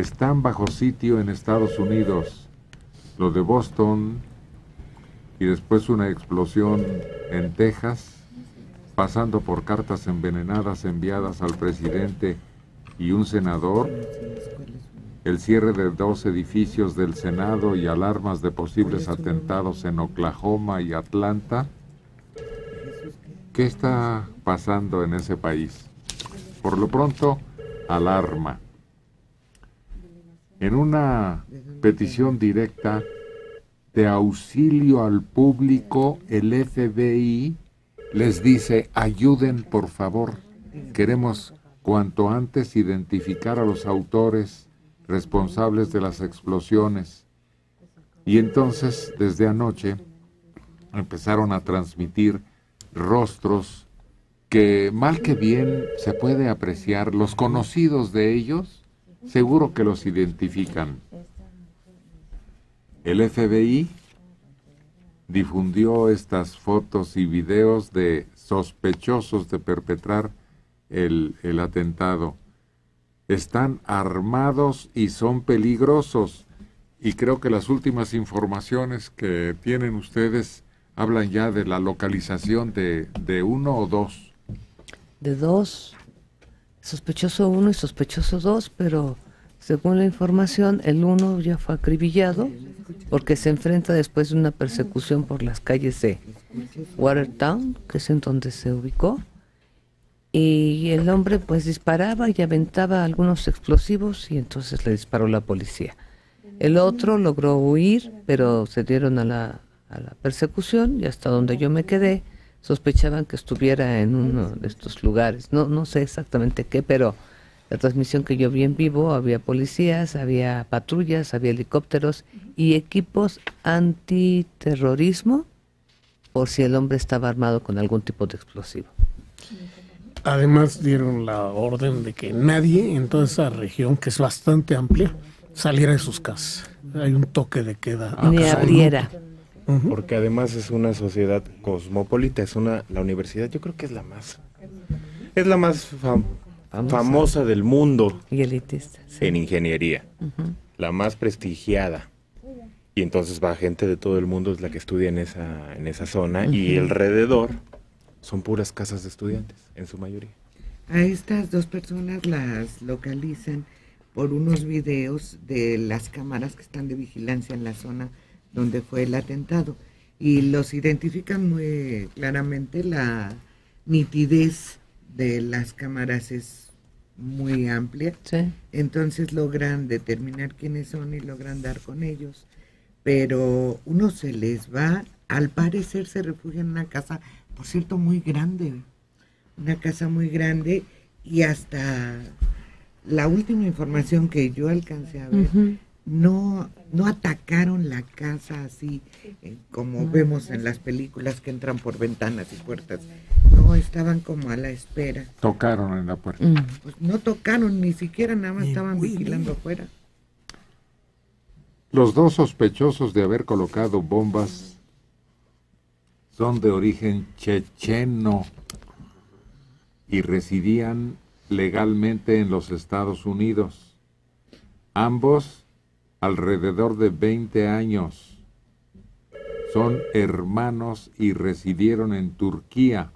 están bajo sitio en Estados Unidos. Lo de Boston y después una explosión en Texas, pasando por cartas envenenadas enviadas al presidente y un senador, el cierre de 2 edificios del Senado y alarmas de posibles atentados en Oklahoma y Atlanta. ¿Qué está pasando en ese país? Por lo pronto, alarma. En una petición directa de auxilio al público, el FBI les dice: ayuden por favor, queremos cuanto antes identificar a los autores responsables de las explosiones. Y entonces, desde anoche, empezaron a transmitir rostros que, mal que bien, se puede apreciar. Los conocidos de ellos, seguro que los identifican. El FBI difundió estas fotos y videos de sospechosos de perpetrar el atentado. Están armados y son peligrosos. Y creo que las últimas informaciones que tienen ustedes hablan ya de la localización de 1 o 2. De 2. Sospechoso 1 y sospechoso 2, pero según la información, el 1 ya fue acribillado porque se enfrenta después de una persecución por las calles de Watertown, que es en donde se ubicó, y el hombre pues disparaba y aventaba algunos explosivos y entonces le disparó la policía. El otro logró huir, pero se dieron a la persecución, y hasta donde yo me quedé sospechaban que estuviera en uno de estos lugares. No sé exactamente qué, pero la transmisión que yo vi en vivo, había policías, había patrullas, había helicópteros y equipos antiterrorismo por si el hombre estaba armado con algún tipo de explosivo. Además dieron la orden de que nadie en toda esa región, que es bastante amplia, saliera de sus casas. Hay un toque de queda. Ni abriera. Porque además es una sociedad cosmopolita, la universidad, yo creo que es la más famosa del mundo. Y elitista. Sí. En ingeniería. La más prestigiada. Y entonces va gente de todo el mundo, es la que estudia en esa zona, y alrededor son puras casas de estudiantes, en su mayoría. A estas 2 personas las localizan por unos videos de las cámaras que están de vigilancia en la zona donde fue el atentado, y los identifican muy claramente. La nitidez de las cámaras es muy amplia, sí. Entonces logran determinar quiénes son y logran dar con ellos, pero uno se les va. Al parecer se refugia en una casa, por cierto, muy grande, una casa muy grande, y hasta la última información que yo alcancé a ver, no atacaron la casa así como vemos en las películas, que entran por ventanas y puertas. No, estaban como a la espera. Tocaron en la puerta. Pues no tocaron, ni siquiera, nada más estaban vigilando afuera. Los 2 sospechosos de haber colocado bombas son de origen checheno y residían legalmente en los Estados Unidos. Ambos alrededor de 20 años. Son hermanos y residieron en Turquía.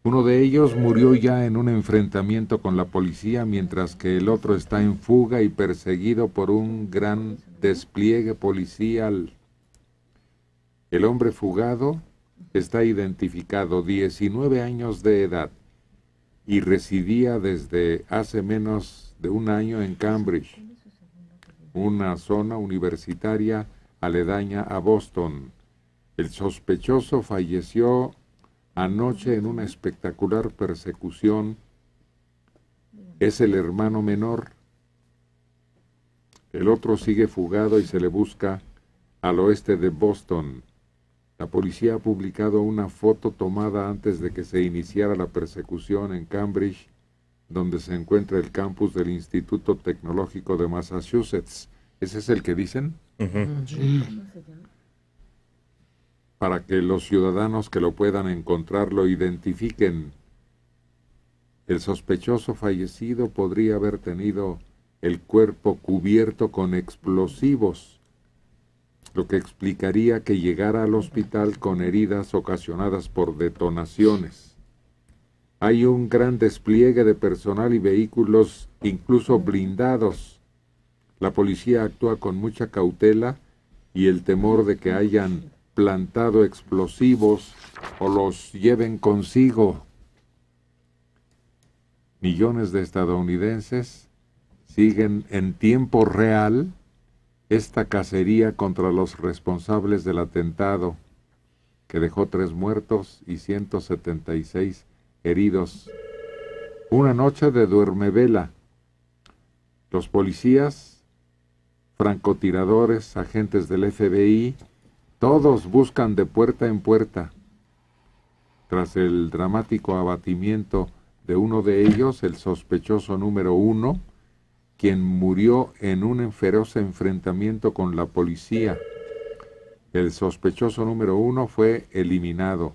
Uno de ellos murió ya en un enfrentamiento con la policía, mientras que el otro está en fuga y perseguido por un gran despliegue policial. El hombre fugado está identificado, 19 años de edad, y residía desde hace menos de un año en Cambridge, una zona universitaria aledaña a Boston. El sospechoso falleció anoche en una espectacular persecución. Es el hermano menor. El otro sigue fugado y se le busca al oeste de Boston. La policía ha publicado una foto tomada antes de que se iniciara la persecución en Cambridge, donde se encuentra el campus del Instituto Tecnológico de Massachusetts. ¿Ese es el que dicen? Sí. Para que los ciudadanos que lo puedan encontrar lo identifiquen. El sospechoso fallecido podría haber tenido el cuerpo cubierto con explosivos, lo que explicaría que llegara al hospital con heridas ocasionadas por detonaciones. Hay un gran despliegue de personal y vehículos, incluso blindados. La policía actúa con mucha cautela y el temor de que hayan plantado explosivos o los lleven consigo. Millones de estadounidenses siguen en tiempo real esta cacería contra los responsables del atentado, que dejó 3 muertos y 176 heridos. Una noche de duermevela. Los policías, francotiradores, agentes del FBI, todos buscan de puerta en puerta. Tras el dramático abatimiento de uno de ellos, el sospechoso número 1, quien murió en un feroz enfrentamiento con la policía. El sospechoso número 1 fue eliminado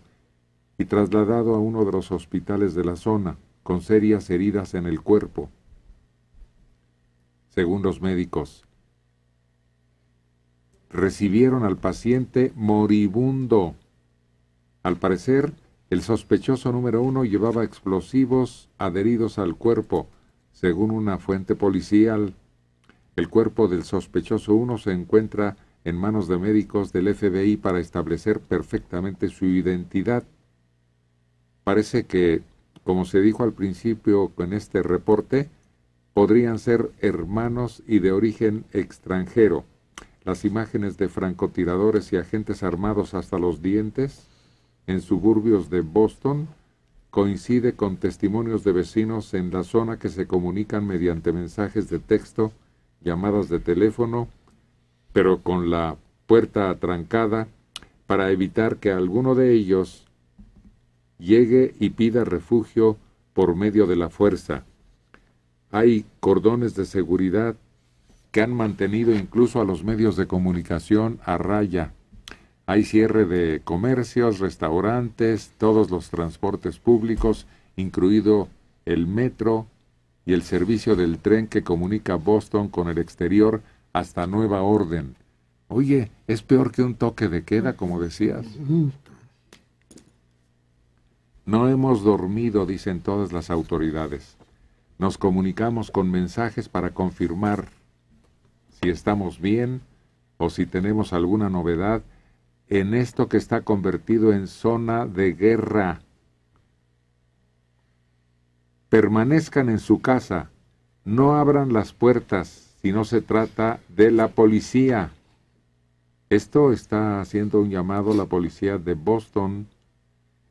y trasladado a uno de los hospitales de la zona, con serias heridas en el cuerpo. Según los médicos, recibieron al paciente moribundo. Al parecer, el sospechoso número 1 llevaba explosivos adheridos al cuerpo. Según una fuente policial, el cuerpo del sospechoso 1 se encuentra en manos de médicos del FBI para establecer perfectamente su identidad. Parece que, como se dijo al principio en este reporte, podrían ser hermanos y de origen extranjero. Las imágenes de francotiradores y agentes armados hasta los dientes en suburbios de Boston coincide con testimonios de vecinos en la zona que se comunican mediante mensajes de texto, llamadas de teléfono, pero con la puerta atrancada para evitar que alguno de ellos llegue y pida refugio por medio de la fuerza. Hay cordones de seguridad que han mantenido incluso a los medios de comunicación a raya. Hay cierre de comercios, restaurantes, todos los transportes públicos, incluido el metro y el servicio del tren que comunica Boston con el exterior hasta nueva orden. Oye, es peor que un toque de queda, como decías. No hemos dormido, dicen todas las autoridades. Nos comunicamos con mensajes para confirmar si estamos bien o si tenemos alguna novedad en esto que está convertido en zona de guerra. Permanezcan en su casa, no abran las puertas si no se trata de la policía. Esto está haciendo un llamado a la policía de Boston.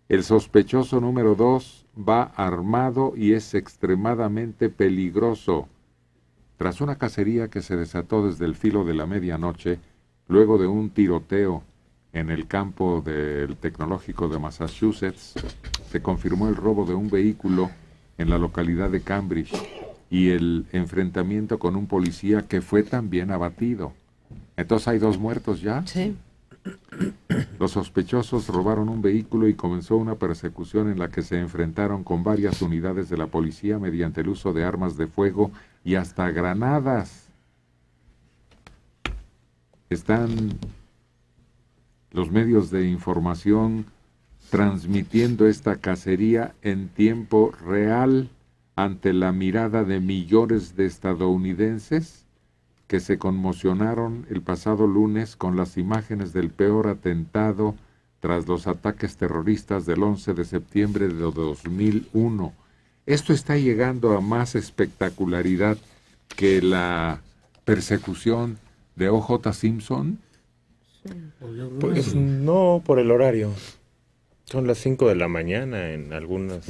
El sospechoso número 2 va armado y es extremadamente peligroso. Tras una cacería que se desató desde el filo de la medianoche, luego de un tiroteo en el campo del Tecnológico de Massachusetts, se confirmó el robo de un vehículo en la localidad de Cambridge y el enfrentamiento con un policía que fue también abatido. Entonces hay 2 muertos ya. Sí. Los sospechosos robaron un vehículo y comenzó una persecución en la que se enfrentaron con varias unidades de la policía mediante el uso de armas de fuego y hasta granadas. Están los medios de información transmitiendo esta cacería en tiempo real ante la mirada de millones de estadounidenses que se conmocionaron el pasado lunes con las imágenes del peor atentado tras los ataques terroristas del 11 de septiembre de 2001. Esto está llegando a más espectacularidad que la persecución de O.J. Simpson. Pues no, por el horario. Son las 5 de la mañana en algunos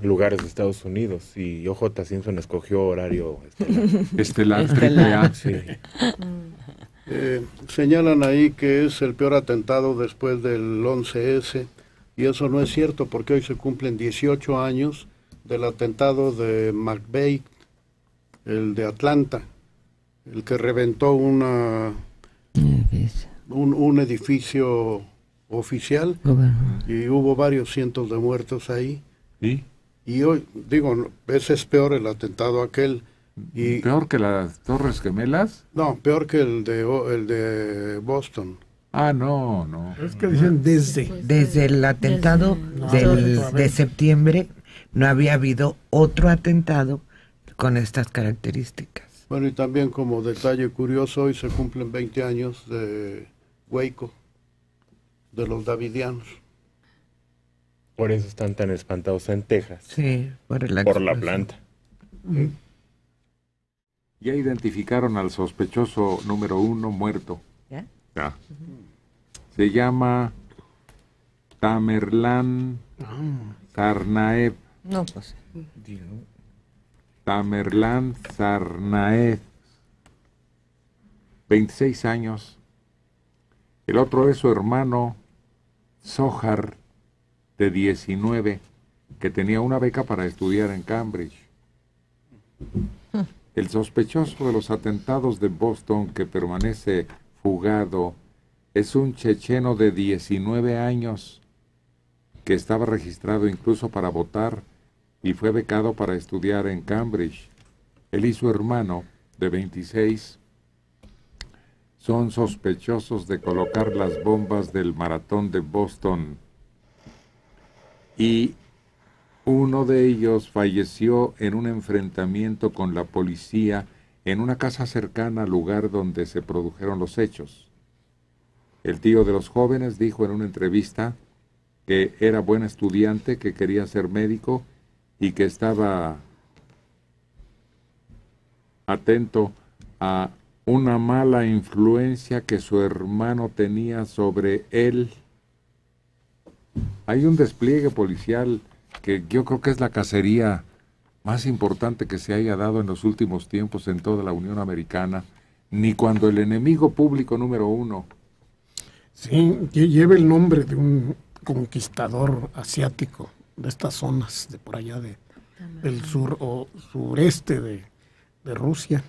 lugares de Estados Unidos y O.J. Simpson escogió horario Estelar AAA. Sí. Señalan ahí que es el peor atentado después del 11S y eso no es cierto porque hoy se cumplen 18 años del atentado de McVeigh, el de Atlanta, el que reventó un edificio oficial y hubo varios cientos de muertos ahí. ¿Sí? Y hoy, digo, ese es peor el atentado aquel, Y, ¿Peor que las Torres Gemelas? no, peor que el de Boston. Ah, no. Es que dicen Desde el atentado de septiembre no había habido otro atentado con estas características. Bueno, y también como detalle curioso, hoy se cumplen 20 años de Waco, de los davidianos. Por eso están tan espantados en Texas. Sí, por la Por la planta. Ya identificaron al sospechoso número 1 muerto. ¿Ya? Ya. Se llama Tamerlán Tsarnaev. No, pues. Tamerlán Tsarnaev. 26 años. El otro es su hermano Zohar, de 19, que tenía una beca para estudiar en Cambridge. El sospechoso de los atentados de Boston, que permanece fugado, es un checheno de 19 años que estaba registrado incluso para votar y fue becado para estudiar en Cambridge. Él y su hermano, de 26, son sospechosos de colocar las bombas del maratón de Boston. Y uno de ellos falleció en un enfrentamiento con la policía en una casa cercana al lugar donde se produjeron los hechos. El tío de los jóvenes dijo en una entrevista que era buen estudiante, que quería ser médico y que estaba atento a una mala influencia que su hermano tenía sobre él. Hay un despliegue policial que yo creo que es la cacería más importante que se haya dado en los últimos tiempos en toda la Unión Americana, ni cuando el enemigo público número 1. Sí, que lleva el nombre de un conquistador asiático de estas zonas de por allá del sur o sureste de Rusia.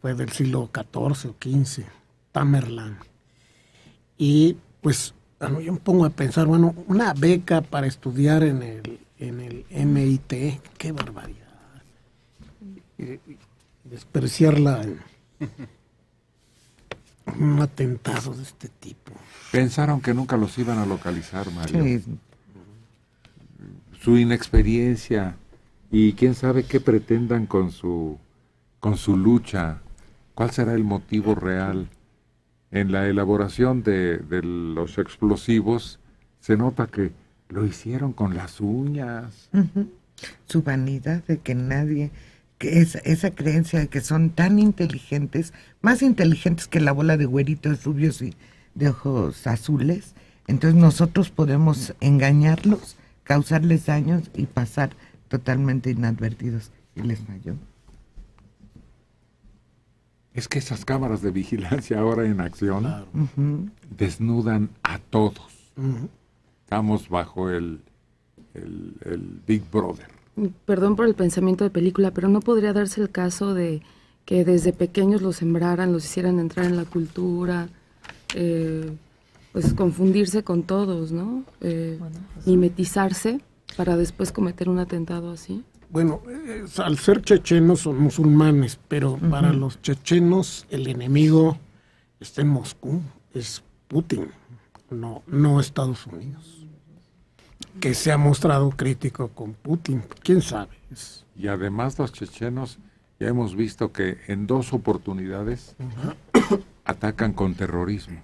Fue del siglo XIV o XV, Tamerlán. Y pues yo me pongo a pensar, bueno, una beca para estudiar en el MIT, qué barbaridad. Y despreciarla en un atentado de este tipo. Pensaron que nunca los iban a localizar, Mario. Sí. Su inexperiencia y quién sabe qué pretendan con su lucha. ¿Cuál será el motivo real? En la elaboración de los explosivos se nota que lo hicieron con las uñas. Su vanidad de que nadie, que esa creencia de que son tan inteligentes, más inteligentes que la bola de güeritos rubios y de ojos azules, entonces nosotros podemos engañarlos, causarles daños y pasar totalmente inadvertidos. Y les falló. Es que esas cámaras de vigilancia ahora en acción desnudan a todos. Estamos bajo el Big Brother. Perdón por el pensamiento de película, pero no podría darse el caso de que desde pequeños los sembraran, los hicieran entrar en la cultura, pues confundirse con todos, ¿no? Mimetizarse para después cometer un atentado así. Bueno, al ser chechenos son musulmanes, pero para los chechenos el enemigo está en Moscú, es Putin, no Estados Unidos, que se ha mostrado crítico con Putin, quién sabe. Y además los chechenos ya hemos visto que en 2 oportunidades atacan con terrorismo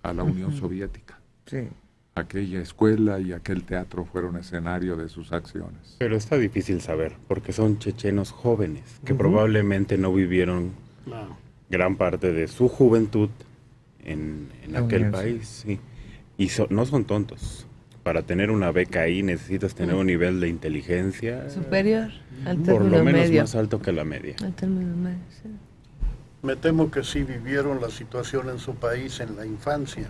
a la Unión Soviética. Sí. Aquella escuela y aquel teatro fueron escenario de sus acciones. Pero está difícil saber, porque son chechenos jóvenes, que probablemente no vivieron gran parte de su juventud en aquel país. Sí. Y no son tontos. Para tener una beca ahí necesitas tener un nivel de inteligencia Superior al por término lo menos medio. más alto que la media. Al término medio, sí. Me temo que sí vivieron la situación en su país en la infancia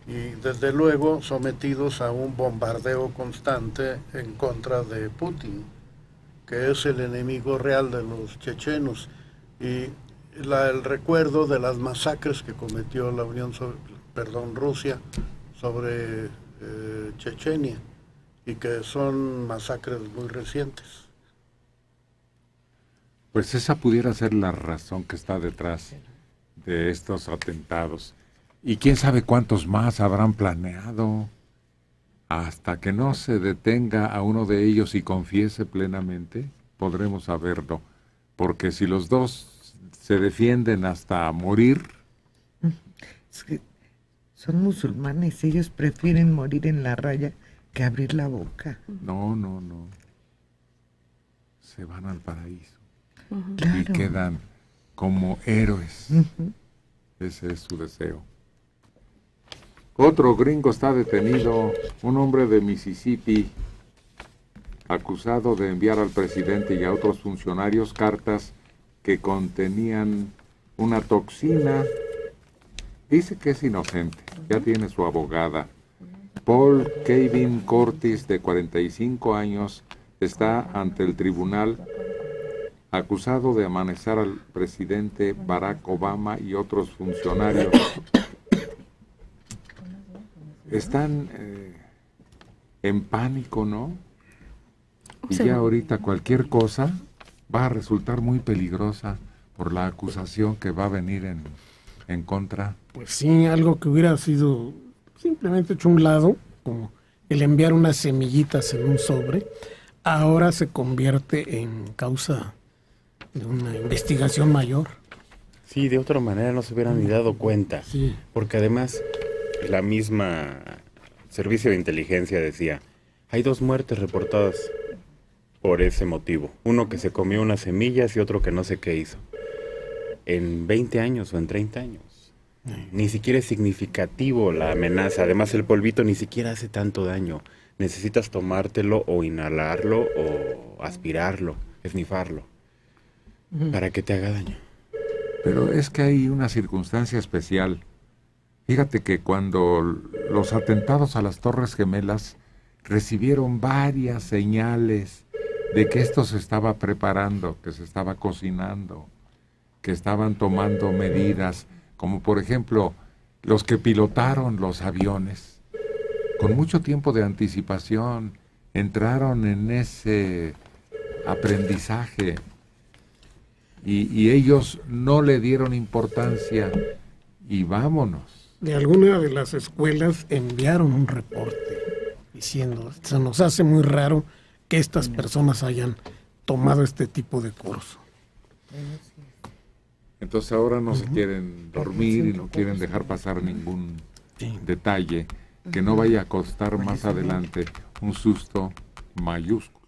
y desde luego sometidos a un bombardeo constante en contra de Putin, que es el enemigo real de los chechenos, y el recuerdo de las masacres que cometió la Rusia sobre Chechenia, y que son masacres muy recientes. Pues esa pudiera ser la razón que está detrás de estos atentados. Y quién sabe cuántos más habrán planeado. Hasta que no se detenga a uno de ellos y confiese plenamente, podremos saberlo. Porque si los dos se defienden hasta morir... Es que son musulmanes, ellos prefieren morir en la raya que abrir la boca. No. Se van al paraíso. Claro. Y quedan como héroes. Ese es su deseo. Otro gringo está detenido, un hombre de Mississippi, acusado de enviar al presidente y a otros funcionarios cartas que contenían una toxina. Dice que es inocente, ya tiene su abogada. Paul Kevin Curtis, de 45 años, está ante el tribunal acusado de amenazar al presidente Barack Obama y otros funcionarios. Están en pánico, ¿no? Y ya ahorita cualquier cosa va a resultar muy peligrosa por la acusación que va a venir en contra. Pues sí, algo que hubiera sido simplemente hecho a un lado, como el enviar unas semillitas en un sobre, ahora se convierte en causa de una investigación mayor. Sí, de otra manera no se hubieran ni dado cuenta. Sí. Porque además, la misma servicio de inteligencia decía, hay 2 muertes reportadas por ese motivo. Uno que se comió unas semillas y otro que no sé qué hizo. En 20 años o en 30 años. Ni siquiera es significativo la amenaza. Además, el polvito ni siquiera hace tanto daño. Necesitas tomártelo o inhalarlo o aspirarlo, esnifarlo, para que te haga daño. Pero es que hay una circunstancia especial. Fíjate que cuando los atentados a las Torres Gemelas recibieron varias señales de que esto se estaba preparando, que se estaba cocinando, que estaban tomando medidas, como por ejemplo los que pilotaron los aviones, con mucho tiempo de anticipación, entraron en ese aprendizaje y ellos no le dieron importancia y vámonos. De alguna de las escuelas enviaron un reporte diciendo, se nos hace muy raro que estas personas hayan tomado este tipo de curso. Entonces ahora no se quieren dormir y no quieren dejar pasar ningún detalle que no vaya a costar más adelante un susto mayúsculo.